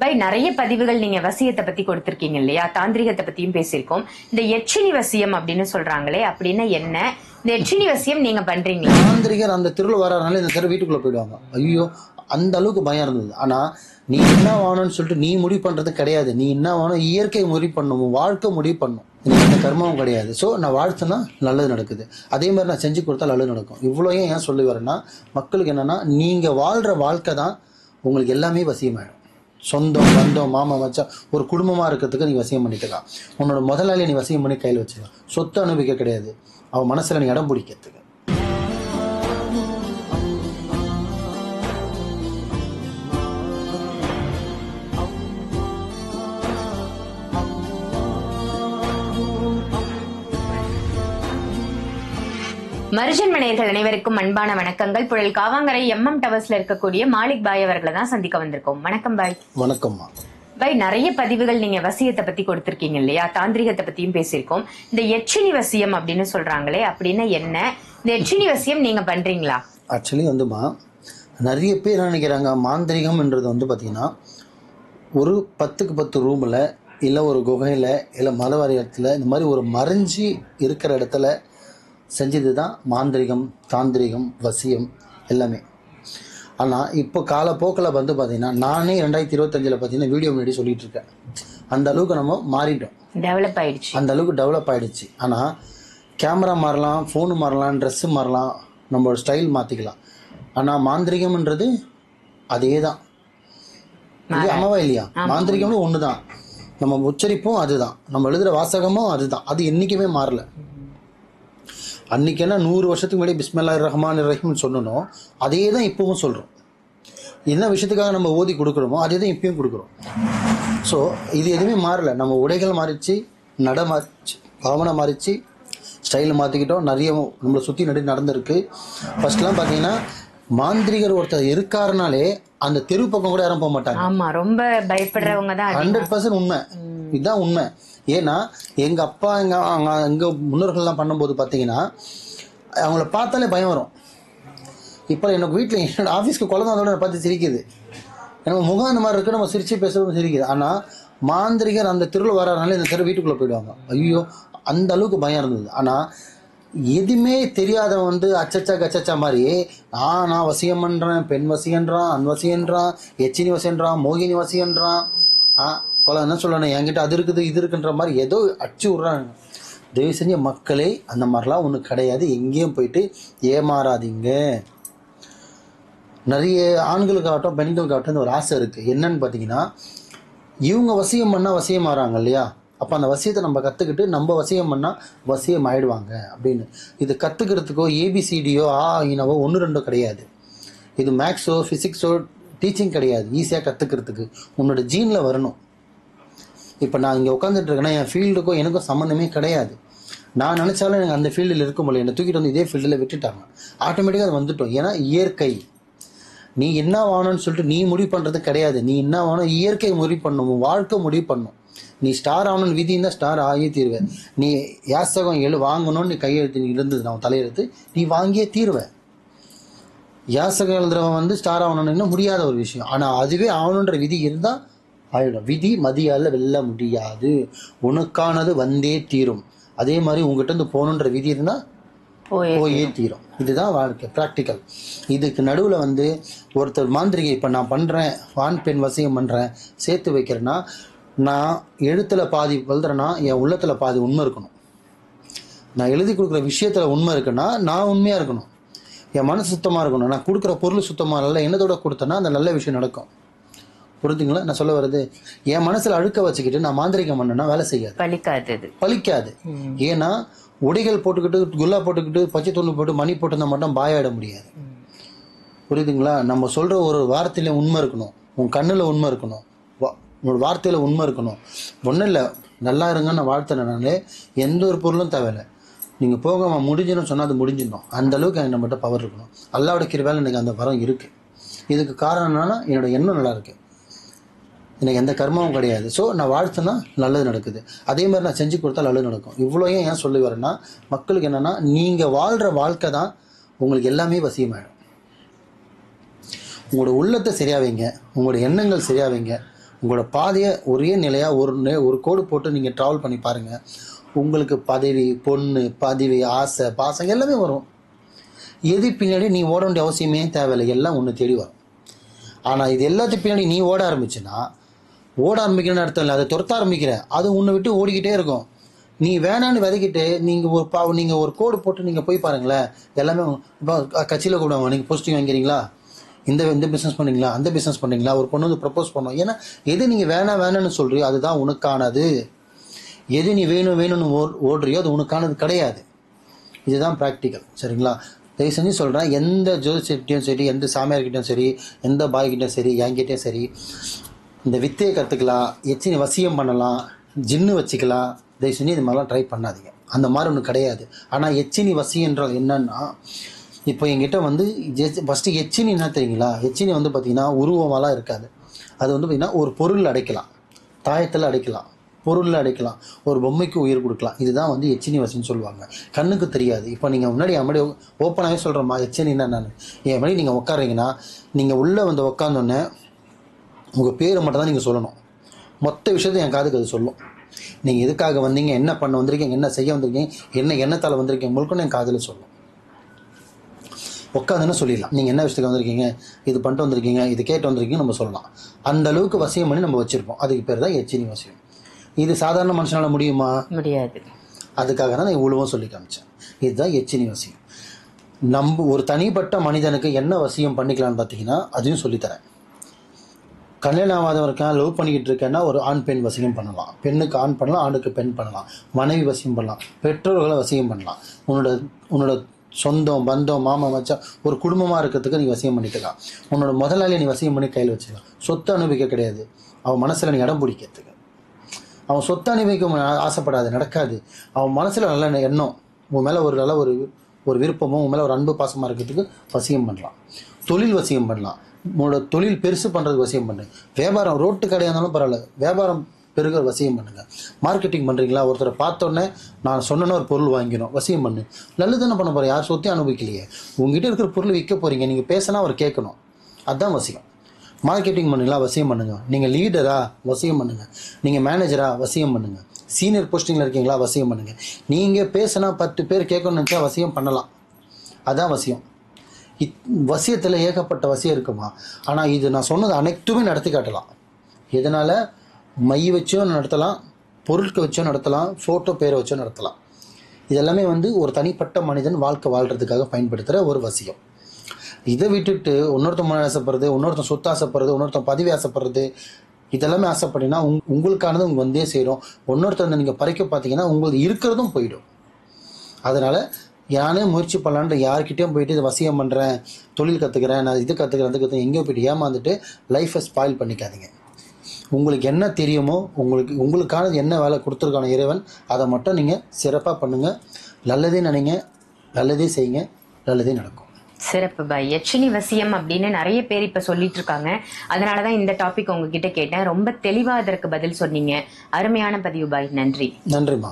By நிறைய பதிவுகள் நீங்க வசியத்தை பத்தி கொடுத்திருக்கீங்க இல்லையா, தாந்திரிகத்தை பத்தியும் பேசியிருக்கோம். இந்த எச்சினி வசியம் அப்படின்னு சொல்றாங்களே, அப்படின்னா என்ன? இந்த எச்சினி வசியம் நீங்க பண்றீங்களா? தாந்திரிகர் அந்த தெருவில் வராதனால இந்த தெரு வீட்டுக்குள்ள போயிடுவாங்க. ஐயோ, அந்த அளவுக்கு பயம் இருந்தது. ஆனா நீ என்ன வாங்கணும்னு சொல்லிட்டு நீ முடிவு பண்றது கிடையாது. நீ என்ன வாங்கணும், இயற்கை முடிவு பண்ணணும், வாழ்க்கை முடிவு பண்ணும். எனக்கு எந்த கர்மாவும் கிடையாது. ஸோ நான் வாழ்த்துனா நல்லது நடக்குது, அதே மாதிரி நான் செஞ்சு கொடுத்தா நல்லது நடக்கும். இவ்வளோ ஏன் சொல்லி வரேன்னா, மக்களுக்கு என்னன்னா, நீங்க வாழ்ற வாழ்க்கை தான் உங்களுக்கு எல்லாமே வசியமாயிடும். சொந்தம் பந்தம் மாமா மச்சா ஒரு குடும்பமா இருக்கிறதுக்கு நீ வசியம் பண்ணிக்கலாம். உன்னோட முதலாளியை நீ வசியம் பண்ணி கையில் வச்சுக்கலாம். சொத்து அனுபவிக்க கிடையாது, அவன் மனசுல நீ இடம் பிடிக்கிறதுக்கு. மருஜன் மனையர்கள் அனைவருக்கும் அன்பான வணக்கங்கள். புழல் காவாங்கரை எம்எம் டவர்ஸ்ல இருக்கக்கூடிய மாலிக் பாய் அவர்களை தான் சந்திக்க வந்திருக்கோம். வணக்கம் பாய். வணக்கம்மா. பாய், நிறைய பதிவுகள் நீங்க வசியத்தை பத்தி கொடுத்திருக்கீங்க இல்லையா, தாந்திரிகத்தை பத்தியும் பேசியிருக்கோம். இந்த எச்சினி வசியம் அப்படின்னு சொல்றாங்களே, அப்படின்னா என்ன? இந்த எச்சினி வசியம் நீங்க பண்றீங்களா? ஆக்சுவலி வந்துமா, நிறைய பேர் நினைக்கிறாங்க மாந்திரிகம்ன்றது பார்த்தீங்கன்னா ஒரு 10க்கு 10 ரூமில் இல்லை ஒரு குகையில் இல்லை மலைவாரியத்தில் இந்த மாதிரி ஒரு மறைஞ்சி இருக்கிற இடத்துல செஞ்சது தான் மாந்திரிகம், தாந்திரிகம், வசியம் எல்லாமே. ஆனால் இப்போ காலப்போக்கில் பார்த்தீங்கன்னா, நானே 2025 பார்த்தீங்கன்னா வீடியோ முன்னாடி சொல்லிட்டு இருக்கேன். அந்த அளவுக்கு நம்ம மாறிட்டோம், டெவலப் ஆயிடுச்சு. அந்த அளவுக்கு டெவலப் ஆகிடுச்சு. ஆனால் கேமரா மாறலாம், ஃபோனு மாறலாம், ட்ரெஸ்ஸு மாறலாம், நம்மளோட ஸ்டைல் மாற்றிக்கலாம். ஆனால் மாந்திரிகம்ன்றது அதே தான். இது அம்மாவா இல்லையா? மாந்திரிகம்னு ஒன்று தான். நம்ம உச்சரிப்பும் அதுதான், நம்ம எழுதுகிற வாசகமும் அதுதான். அது என்றைக்குமே மாறல. அன்றைக்கி என்ன 100 வருஷத்துக்கு முன்னாடி பிஸ்மில்லாஹிர் ரஹ்மானிர் ரஹீம்னு சொல்லணும், அதே தான் இப்போவும் சொல்கிறோம். என்ன விஷயத்துக்காக நம்ம ஓதி கொடுக்குறோமோ அதே தான் இப்பயும் கொடுக்குறோம். ஸோ இது எதுவுமே மாறல. நம்ம உடைகள் மாறிச்சு, நட மாறிச்சு, பாவனை மாறிச்சு, ஸ்டைல் மாற்றிக்கிட்டோம். நிறைய நம்மளை சுற்றி நடந்திருக்கு. ஃபர்ஸ்ட்லாம் பார்த்தீங்கன்னா மாந்திரிகர் ஒருத்தர் இருக்காருனாலே அந்த தெரு பக்கம் கூட யாரும் போக மாட்டாங்க. ஆமா, ரொம்ப பயப்படுறவங்க தான். 100% உண்மை, இதுதான் உண்மை. ஏன்னா எங்கள் அப்பா எங்கள் முன்னோர்கள்லாம் பண்ணும்போது பார்த்தீங்கன்னா அவங்கள பார்த்தாலே பயம் வரும். இப்போ எனக்கு வீட்டில் என்னோட ஆஃபீஸ்க்கு குழந்தை வந்தோட பார்த்து சிரிக்குது. எனக்கு முகம் அந்த மாதிரி இருக்குது, நம்ம சிரித்து பேசுறது சிரிக்குது. ஆனால் மாந்திரிகர் அந்த தெருவில் வராதனால இந்த தெரு வீட்டுக்குள்ளே போயிடுவாங்க. ஐயோ, அந்த அளவுக்கு பயம் இருந்தது. ஆனால் எதுவுமே தெரியாத அச்சச்சா கச்சச்சா மாதிரி நான் வசியம் பண்ணுறேன், பெண் வசியன்றான், அன்வசியன்றான், எச்சினி வசியன்றான், மோகினி வசியன்றான், கொலை என்ன சொல்லணும், என்கிட்ட அது இருக்குது இது இருக்குன்ற மாதிரி ஏதோ அச்சு விட்றாங்க. தயவு செஞ்ச மக்களே, அந்த மாதிரிலாம் ஒன்றும் கிடையாது. எங்கேயும் போயிட்டு ஏமாறாதீங்க. நிறைய ஆண்களுக்காகட்டும் பெண்களுக்காகட்டும் ஒரு ஆசை இருக்குது. என்னன்னு பார்த்தீங்கன்னா, இவங்க வசியம் பண்ணால் வசியம் ஆகிறாங்க இல்லையா, அப்போ அந்த வசியத்தை நம்ம கற்றுக்கிட்டு நம்ம வசியம் பண்ணால் வசியம் ஆகிடுவாங்க அப்படின்னு. இது கற்றுக்கிறதுக்கோ ஏபிசிடியோ இனவோ 1-2 கிடையாது. இது மேக்ஸோ ஃபிசிக்ஸோ டீச்சிங் கிடையாது. ஈஸியாக கற்றுக்கிறதுக்கு உன்னோட ஜீனில் வரணும். இப்போ நான் இங்கே உட்காந்துட்டு இருக்கேன்னா என் ஃபீல்டுக்கும் எனக்கும் சம்மந்தமே கிடையாது. நான் நினச்சாலும் எனக்கு அந்த ஃபீல்டில் இருக்க முடியல. என்னை தூக்கிட்டு இதே ஃபீல்டில் விட்டுட்டாங்க. ஆட்டோமேட்டிக்காக அது வந்துட்டோம். ஏன்னா இயற்கை. நீ என்ன வாங்கணும்னு சொல்லிட்டு நீ முடிவு பண்ணுறது கிடையாது. நீ என்ன வாங்கணும், இயற்கை முடிவு பண்ணணும், வாழ்க்கை முடிவு பண்ணணும். நீ ஸ்டார் ஆகணும்னு விதி இருந்தால் ஸ்டார் ஆகியே தீருவேன். நீ யாசகம் வாங்கணும்னு நீ கையெழுத்து இருந்தது, நான் தலையெழுத்து நீ வாங்கியே தீருவேன். யாசகம் எழுதுறவன் ஸ்டார் ஆகணும்னு முடியாத ஒரு விஷயம். ஆனால் அதுவே ஆகணுன்ற விதி இருந்தால் ஆயிடும். விதி மதியால் வெல்ல முடியாது. உனக்கானது வந்தே தீரும். அதே மாதிரி உங்ககிட்ட இருந்து போகணுன்ற விதி இருந்தால் போயே தீரும். இதுதான் வாழ்க்கை, ப்ராக்டிக்கல். இதுக்கு நடுவில் ஒருத்தர் மாந்திரிகை இப்போ நான் பண்ணுறேன், ஆண் பெண் வசியம் பண்ணுறேன், சேர்த்து வைக்கிறேன்னா, நான் எழுத்தில் பாதி எழுதுறேன்னா என் உள்ளத்தில் பாதி உண்மை இருக்கணும். நான் எழுதி கொடுக்குற விஷயத்தில் உண்மை இருக்குன்னா நான் உண்மையாக இருக்கணும். என் மனசு சுத்தமாக இருக்கணும். நான் கொடுக்குற பொருள் சுத்தமாக நல்ல எண்ணத்தோட கொடுத்தேன்னா அந்த நல்ல விஷயம் நடக்கும். புரிஞ்சுங்களா நான் சொல்ல வருது? என் மனசில் அழுக்க வச்சுக்கிட்டு நான் மாந்திரிகம் பண்ணேன்னா வேலை செய்யாது, பலிக்காது. ஏன்னா உடைகள் போட்டுக்கிட்டு, குல்லா போட்டுக்கிட்டு, பச்சை துணி போட்டு, மணி போட்டுருந்தா மட்டும் பாயாயிட முடியாது. புரியுதுங்களா? நம்ம சொல்கிற ஒரு வார்த்தையில உண்மை இருக்கணும், உன் கண்ணில் உண்மை இருக்கணும், உங்களோட வார்த்தையில் உண்மை இருக்கணும். ஒன்றும் இல்லை, நல்லா இருங்கன்னு வாழ்த்துனாலே எந்த ஒரு பொருளும் தேவையில்லை. நீங்கள் போக முடிஞ்சிடும் சொன்னால் அது முடிஞ்சிடணும். அந்த அளவுக்கு எனக்கு நம்மகிட்ட பவர் இருக்கணும். அல்லாவோட கிருபையால எனக்கு அந்த வரம் இருக்குது. இதுக்கு காரணம் என்னன்னா, என்னோட எண்ணம் நல்லா இருக்குது, எனக்கு எந்த கர்மாவும் கிடையாது. ஸோ நான் வாழ்த்துனா நல்லது நடக்குது, அதே மாதிரி நான் செஞ்சு கொடுத்தா நல்லது நடக்கும். இவ்வளோ ஏன் சொல்லி வரேன்னா, மக்களுக்கு என்னென்னா, நீங்கள் வாழ்கிற வாழ்க்கை தான் உங்களுக்கு எல்லாமே வசியமாயிடும். உங்களோட உள்ளத்தை சரியாக வைங்க, உங்களோட எண்ணங்கள் சரியாக வைங்க, உங்களோட பாதையை ஒரே நிலையாக ஒரு கோடு போட்டு நீங்கள் ட்ராவல் பண்ணி பாருங்கள். உங்களுக்கு பதவி, பொண்ணு, பதவி, ஆசை, பாசம் எல்லாமே வரும். எது பின்னாடி நீ ஓட வேண்டிய அவசியமே தேவையில்லை, எல்லாம் ஒன்று தேடி வரும். ஆனால் இது எல்லாத்துக்கு பின்னாடி நீ ஓட ஆரம்பிச்சுன்னா, ஓட ஆரம்பிக்கிறேன்னு அர்த்தம் இல்லை, அதை துரத்த ஆரம்பிக்கிற, அது உன்னை விட்டு ஓடிக்கிட்டே இருக்கும். நீ வேணான்னு விதைக்கிட்டு நீங்கள் ஒரு கோடு போட்டு நீங்கள் போய் பாருங்களேன், எல்லாமே இப்போ கட்சியில் கூப்பிடுவாங்க, நீங்கள் போஸ்டிங் வாங்கிறீங்களா, இந்த பிஸ்னஸ் பண்ணுறீங்களா, அந்த பிஸ்னஸ் பண்ணுறீங்களா, ஒரு பொண்ணு வந்து ப்ரப்போஸ் பண்ணோம். ஏன்னா எது நீங்கள் வேணான்னு சொல்றியோ அதுதான் உனக்கானது. எது நீ வேணும்னு ஓடுறியோ அது உனக்கானது கிடையாது. இதுதான் ப்ராக்டிக்கல். சரிங்களா? தயவு செஞ்சு சொல்கிறேன், எந்த ஜோதிஷர்கிட்டையும் சரி, எந்த சாமியார்கிட்டையும் சரி, எந்த பாய்கிட்டையும் சரி, என்கிட்டையும் சரி, இந்த வித்தையை கற்றுக்கலாம், எச்சினி வசியம் பண்ணலாம், ஜின்னு வச்சுக்கலாம். தயவு செஞ்சு இது மாதிரிலாம் ட்ரை பண்ணாதீங்க. அந்த மாதிரி ஒன்று கிடையாது. ஆனால் எச்சினி வசி என்றால் என்னன்னா, இப்போ என்கிட்ட வந்து ஃபஸ்ட்டு எச்சினி என்ன தெரியுங்களா? எச்சினி வந்து பார்த்திங்கன்னா உருவமாலாம் இருக்காது. அது வந்து பார்த்திங்கன்னா ஒரு பொருள் அடைக்கலாம், தாயத்தில் அடைக்கலாம், பொருளில் அடைக்கலாம், ஒரு பொம்மைக்கு உயிர் கொடுக்கலாம். இதுதான் வந்து எச்சினி வசின்னு சொல்லுவாங்க. கண்ணுக்கு தெரியாது. இப்போ நீங்கள் முன்னாடி என் ஓப்பனாகவே சொல்கிறேம்மா, எச்சினின்னா நான் என் மாதிரி நீங்கள் உட்காருங்கன்னா, நீங்கள் உள்ளே வந்து உட்காந்தோன்னே உங்கள் பேரை மட்டும் தான் நீங்கள் சொல்லணும். மொத்த விஷயத்தை என் காதுக்கு அது சொல்லும். நீங்கள் எதுக்காக வந்தீங்க, என்ன பண்ண வந்திருக்கீங்க, என்ன செய்ய வந்திருக்கீங்க, என்ன எண்ணத்தால் வந்திருக்கீங்க, முழுக்கணும் என் காதில் சொல்லும். உட்காந்துன்னு சொல்லிடலாம், நீங்கள் என்ன விஷயத்துக்கு வந்திருக்கீங்க, இது பண்ணிட்டு வந்திருக்கீங்க, இது கேட்டு வந்திருக்கீங்க நம்ம சொல்லலாம். அந்த அளவுக்கு வசியம் பண்ணி நம்ம வச்சுருப்போம். அதுக்கு பேர் தான் எச்சினி வசியம். இது சாதாரண மனுஷனால் முடியுமா? முடியாது. அதுக்காக தான் நான் இவ்வளவும் சொல்லி காமிச்சேன். இதுதான் எச்சினி வசியம். நம்ம ஒரு தனிப்பட்ட மனிதனுக்கு என்ன வசியம் பண்ணிக்கலாம்னு பார்த்தீங்கன்னா அதையும் சொல்லித்தரேன். கல்யாணம் ஆகாதவன் இருக்கேன், லவ் பண்ணிக்கிட்டு இருக்கேன்னா ஒரு ஆண் பெண் வசியம் பண்ணலாம். பெண்ணுக்கு ஆண் பண்ணலாம், ஆணுக்கு பெண் பண்ணலாம். மனைவி வசியம் பண்ணலாம், பெற்றோர்களை வசியம் பண்ணலாம். உன்னோட சொந்தம், பந்தம், மாமா, மச்சான், ஒரு குடும்பமாக இருக்கிறதுக்கு நீ வசியம் பண்ணிக்கலாம். உன்னோட முதலாளியை நீ வசியம் பண்ணி கையில் வச்சுக்கலாம். சொத்து அனுபவிக்க கிடையாது, அவன் மனசில் நீ இடம் பிடிக்கிறதுக்கு. அவன் சொத்து அனுபவிக்க ஆசைப்படாது, நடக்காது. அவன் மனசில் நல்ல எண்ணம், உன் மேலே ஒரு நல்ல ஒரு விருப்பமும், உன் மேலே ஒரு அன்பு பாசமாக இருக்கிறதுக்கு வசியம் பண்ணலாம். தொழில் வசியம் பண்ணலாம். உன்னோட தொழில் பெருசு பண்ணுறதுக்கு வசியம் பண்ணு. வியாபாரம், ரோட்டு கடையாக இருந்தாலும் பரவாயில்ல, வியாபாரம் பெருகிற வசியம் பண்ணுங்க. மார்க்கெட்டிங் பண்ணுறீங்களா, ஒருத்தரை பார்த்தோன்னே நான் சொன்னேன்னா ஒரு பொருள் வாங்கிடும், வசியம் பண்ணு. நல்லது தானே பண்ண போகிறேன், யார் சொத்தையும் அனுபவிக்கலையே. உங்ககிட்ட இருக்கிற பொருள் விற்க போகிறீங்க, நீங்கள் பேசினா அவர் கேட்கணும், அதுதான் வசியம். மார்க்கெட்டிங் பண்ணுங்களா, வசியம் பண்ணுங்க. நீங்கள் லீடரா, வசியம் பண்ணுங்க. நீங்கள் மேனேஜரா, வசியம் பண்ணுங்க. சீனியர் போஸ்டிங்கில் இருக்கீங்களா, வசியம் பண்ணுங்க. நீங்கள் பேசினா 10 பேர் கேட்கணும்னு நினச்சா வசியம் பண்ணலாம். அதான் வசியம். வசியத்தில் ஏகப்பட்ட வசியம் இருக்குமா. ஆனால் இது நான் சொன்னது அனைத்துமே நடத்தி காட்டலாம். இதனால் மை வச்சும் நடத்தலாம், பொருட்கள் வச்சும் நடத்தலாம், ஃபோட்டோ பேரை வச்சும் நடத்தலாம். இதெல்லாமே வந்து ஒரு தனிப்பட்ட மனிதன் வாழ்க்கை வாழ்கிறதுக்காக பயன்படுத்துகிற ஒரு வசியம். இதை விட்டுட்டு இன்னொருத்தன் மன ஆசைப்படுறது, இன்னொருத்தன் சொத்து ஆசைப்படுறது, இன்னொருத்தன் பதவி ஆசைப்படுறது, இதெல்லாமே ஆசைப்பட்டீங்கன்னா உங்களுக்கானது உங்கள் வந்தே சேரும். இன்னொருத்தர் நீங்கள் பறிக்க பார்த்தீங்கன்னா உங்களுக்கு இருக்கிறதும் போயிடும். அதனால் யானே முயற்சி பண்ணலான்ற யார்கிட்டையும் போயிட்டு இதை வசியம் பண்ணுறேன், தொழில் கற்றுக்கிறேன், நான் இது கற்றுக்கிறேன், அது கற்றுக்கிறேன், எங்கேயோ போய்ட்டு ஏமாந்துட்டு லைஃப்பை ஸ்பாயில் பண்ணிக்காதீங்க. உங்களுக்கு என்ன தெரியுமோ, உங்களுக்கானது என்ன வேலை கொடுத்துருக்கான இறைவன், அதை மட்டும் நீங்கள் சிறப்பாக பண்ணுங்கள். நல்லதே நினைங்க, நல்லதே செய்யுங்க, நல்லதே நடக்கும். சிறப்பு பாய். எச்சினி வசியம் அப்படின்னு நிறைய பேர் இப்ப சொல்லிட்டு இருக்காங்க. அதனாலதான் இந்த டாபிக் உங்ககிட்ட கேட்டேன். ரொம்ப தெளிவா அதற்கு பதில் சொன்னீங்க. அருமையான பதிவு பாய். நன்றி. நன்றிம்மா.